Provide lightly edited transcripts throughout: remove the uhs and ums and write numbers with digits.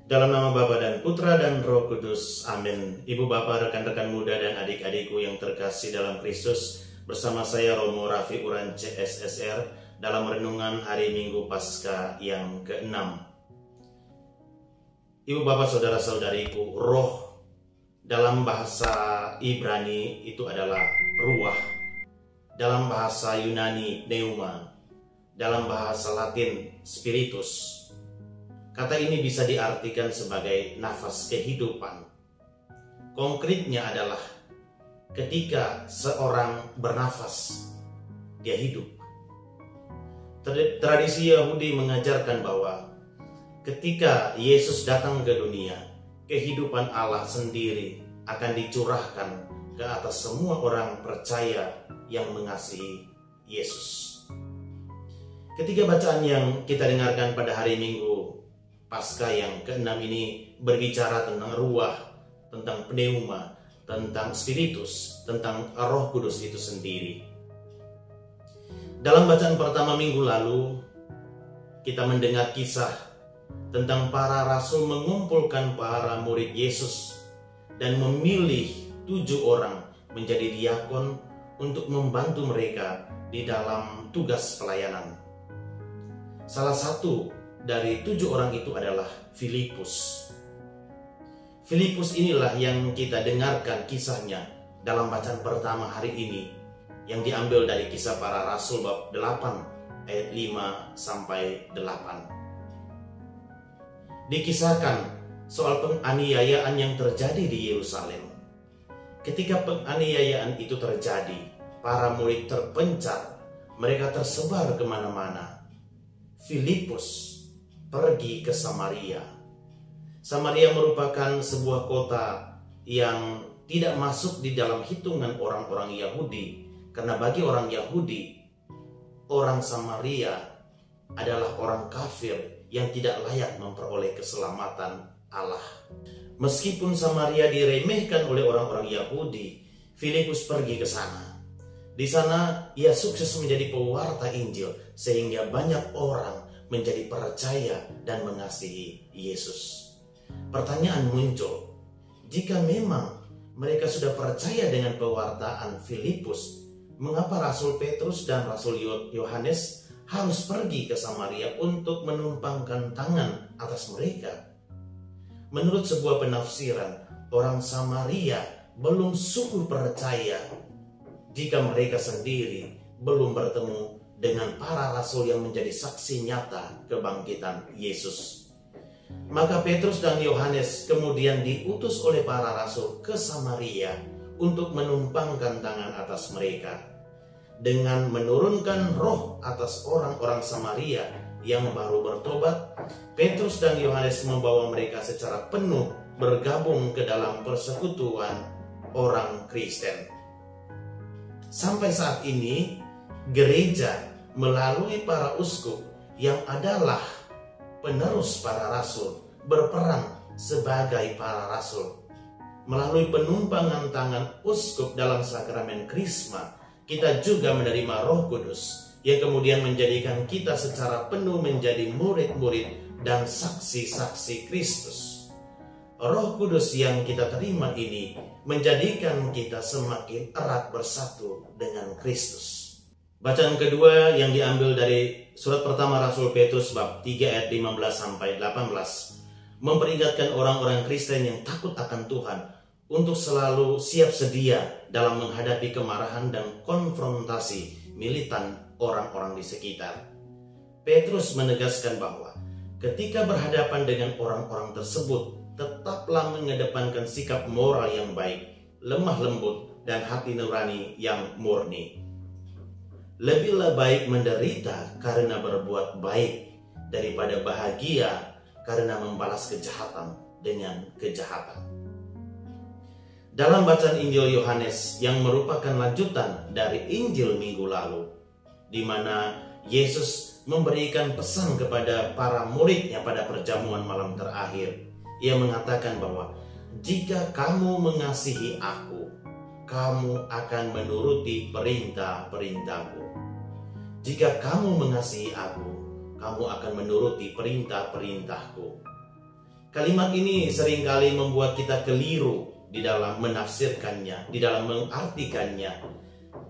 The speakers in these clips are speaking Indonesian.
Dalam nama Bapa dan Putra dan Roh Kudus, amin. Ibu bapak, rekan-rekan muda dan adik-adikku yang terkasih dalam Kristus, bersama saya Romo Raffi Uran CSSR dalam renungan hari Minggu Paskah yang ke-6. Ibu bapak, saudara-saudariku, roh dalam bahasa Ibrani itu adalah ruah, dalam bahasa Yunani pneuma, dalam bahasa Latin spiritus. Kata ini bisa diartikan sebagai nafas kehidupan. Konkretnya adalah ketika seorang bernafas, dia hidup. Tradisi Yahudi mengajarkan bahwa ketika Yesus datang ke dunia, kehidupan Allah sendiri akan dicurahkan ke atas semua orang percaya yang mengasihi Yesus. Ketiga bacaan yang kita dengarkan pada hari Minggu Paskah yang ke-6 ini berbicara tentang ruah, tentang pneuma, tentang spiritus, tentang Roh Kudus itu sendiri. Dalam bacaan pertama minggu lalu, kita mendengar kisah tentang para rasul mengumpulkan para murid Yesus dan memilih 7 orang menjadi diakon untuk membantu mereka di dalam tugas pelayanan. Salah satu dari 7 orang itu adalah Filipus. Filipus inilah yang kita dengarkan kisahnya dalam bacaan pertama hari ini, yang diambil dari Kisah Para Rasul bab 8 ayat 5 sampai 8. Dikisahkan soal penganiayaan yang terjadi di Yerusalem. Ketika penganiayaan itu terjadi, para murid terpencar, mereka tersebar kemana-mana. Filipus pergi ke Samaria. Samaria merupakan sebuah kota yang tidak masuk di dalam hitungan orang-orang Yahudi, karena bagi orang Yahudi, orang Samaria adalah orang kafir yang tidak layak memperoleh keselamatan Allah. Meskipun Samaria diremehkan oleh orang-orang Yahudi, Filipus pergi ke sana. Di sana ia sukses menjadi pewarta Injil sehingga banyak orang menjadi percaya dan mengasihi Yesus. Pertanyaan muncul, jika memang mereka sudah percaya dengan pewartaan Filipus, mengapa Rasul Petrus dan Rasul Yohanes harus pergi ke Samaria untuk menumpangkan tangan atas mereka? Menurut sebuah penafsiran, orang Samaria belum sungguh percaya jika mereka sendiri belum bertemu dengan para rasul yang menjadi saksi nyata kebangkitan Yesus. Maka Petrus dan Yohanes kemudian diutus oleh para rasul ke Samaria untuk menumpangkan tangan atas mereka. Dengan menurunkan roh atas orang-orang Samaria yang baru bertobat, Petrus dan Yohanes membawa mereka secara penuh bergabung ke dalam persekutuan orang Kristen. Sampai saat ini, gereja melalui para uskup yang adalah penerus para rasul berperan sebagai para rasul. Melalui penumpangan tangan uskup dalam sakramen Krisma, kita juga menerima Roh Kudus yang kemudian menjadikan kita secara penuh menjadi murid-murid dan saksi-saksi Kristus. Roh Kudus yang kita terima ini menjadikan kita semakin erat bersatu dengan Kristus. Bacaan kedua yang diambil dari surat pertama Rasul Petrus bab 3 ayat 15 sampai 18 memperingatkan orang-orang Kristen yang takut akan Tuhan untuk selalu siap sedia dalam menghadapi kemarahan dan konfrontasi militan orang-orang di sekitar. Petrus menegaskan bahwa ketika berhadapan dengan orang-orang tersebut, tetaplah mengedepankan sikap moral yang baik, lemah lembut, dan hati nurani yang murni. Lebihlah baik menderita karena berbuat baik daripada bahagia karena membalas kejahatan dengan kejahatan. Dalam bacaan Injil Yohanes yang merupakan lanjutan dari Injil minggu lalu, di mana Yesus memberikan pesan kepada para muridnya pada perjamuan malam terakhir. Ia mengatakan bahwa jika kamu mengasihi aku, kamu akan menuruti perintah-perintahku. Jika kamu mengasihi aku, kamu akan menuruti perintah-perintahku. Kalimat ini seringkali membuat kita keliru di dalam menafsirkannya, di dalam mengartikannya.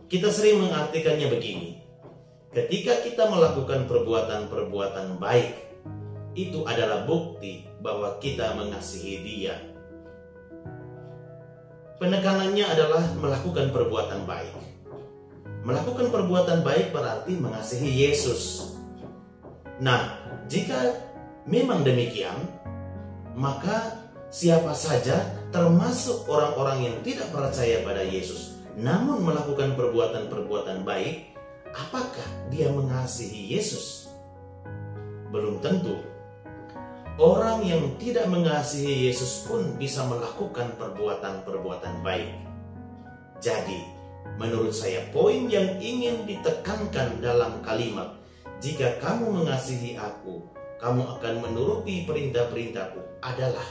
Kita sering mengartikannya begini: ketika kita melakukan perbuatan-perbuatan baik, itu adalah bukti bahwa kita mengasihi Dia. Penekanannya adalah melakukan perbuatan baik. Melakukan perbuatan baik berarti mengasihi Yesus. Nah, jika memang demikian, maka siapa saja, termasuk orang-orang yang tidak percaya pada Yesus, namun melakukan perbuatan-perbuatan baik, apakah dia mengasihi Yesus? Belum tentu. Orang yang tidak mengasihi Yesus pun bisa melakukan perbuatan-perbuatan baik. Jadi, menurut saya poin yang ingin ditekankan dalam kalimat, jika kamu mengasihi aku, kamu akan menuruti perintah-perintahku, adalah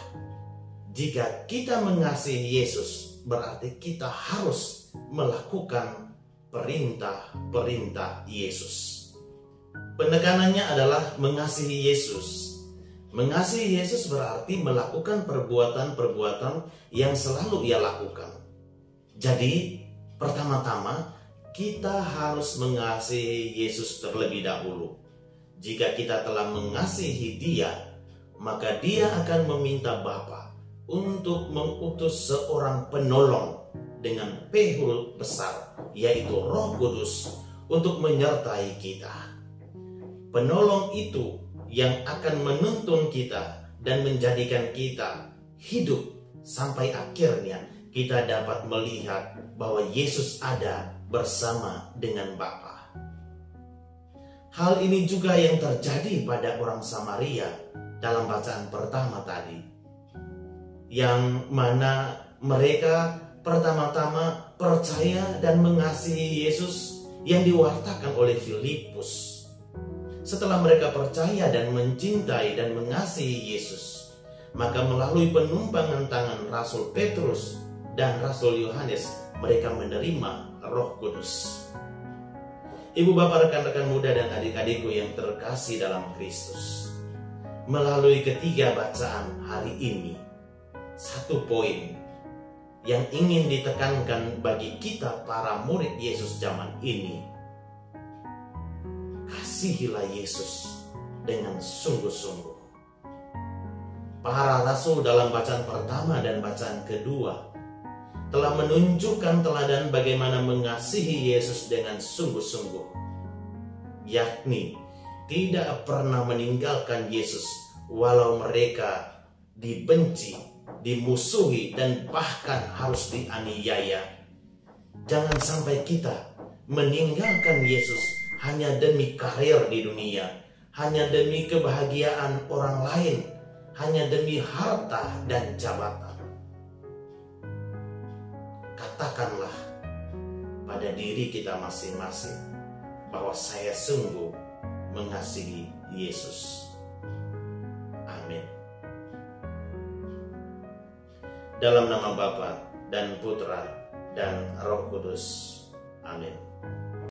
jika kita mengasihi Yesus, berarti kita harus melakukan perintah-perintah Yesus. Penekanannya adalah mengasihi Yesus. Mengasihi Yesus berarti melakukan perbuatan-perbuatan yang selalu Ia lakukan. Jadi, pertama-tama kita harus mengasihi Yesus terlebih dahulu. Jika kita telah mengasihi Dia, maka Dia akan meminta Bapa untuk mengutus seorang penolong dengan P huruf besar, yaitu Roh Kudus, untuk menyertai kita. Penolong itu yang akan menuntun kita dan menjadikan kita hidup sampai akhirnya kita dapat melihat bahwa Yesus ada bersama dengan Bapa. Hal ini juga yang terjadi pada orang Samaria dalam bacaan pertama tadi, yang mana mereka pertama-tama percaya dan mengasihi Yesus yang diwartakan oleh Filipus. Setelah mereka percaya dan mencintai dan mengasihi Yesus, maka melalui penumpangan tangan Rasul Petrus dan Rasul Yohanes, mereka menerima Roh Kudus. Ibu, bapak, rekan-rekan muda dan adik-adikku yang terkasih dalam Kristus, melalui ketiga bacaan hari ini, satu poin yang ingin ditekankan bagi kita para murid Yesus zaman ini: kasihilah Yesus dengan sungguh-sungguh. Para rasul dalam bacaan pertama dan bacaan kedua telah menunjukkan teladan bagaimana mengasihi Yesus dengan sungguh-sungguh, yakni tidak pernah meninggalkan Yesus walau mereka dibenci, dimusuhi, dan bahkan harus dianiaya. Jangan sampai kita meninggalkan Yesus hanya demi karir di dunia, hanya demi kebahagiaan orang lain, hanya demi harta dan jabatan. Katakanlah pada diri kita masing-masing bahwa saya sungguh mengasihi Yesus. Amin. Dalam nama Bapa dan Putra dan Roh Kudus. Amin.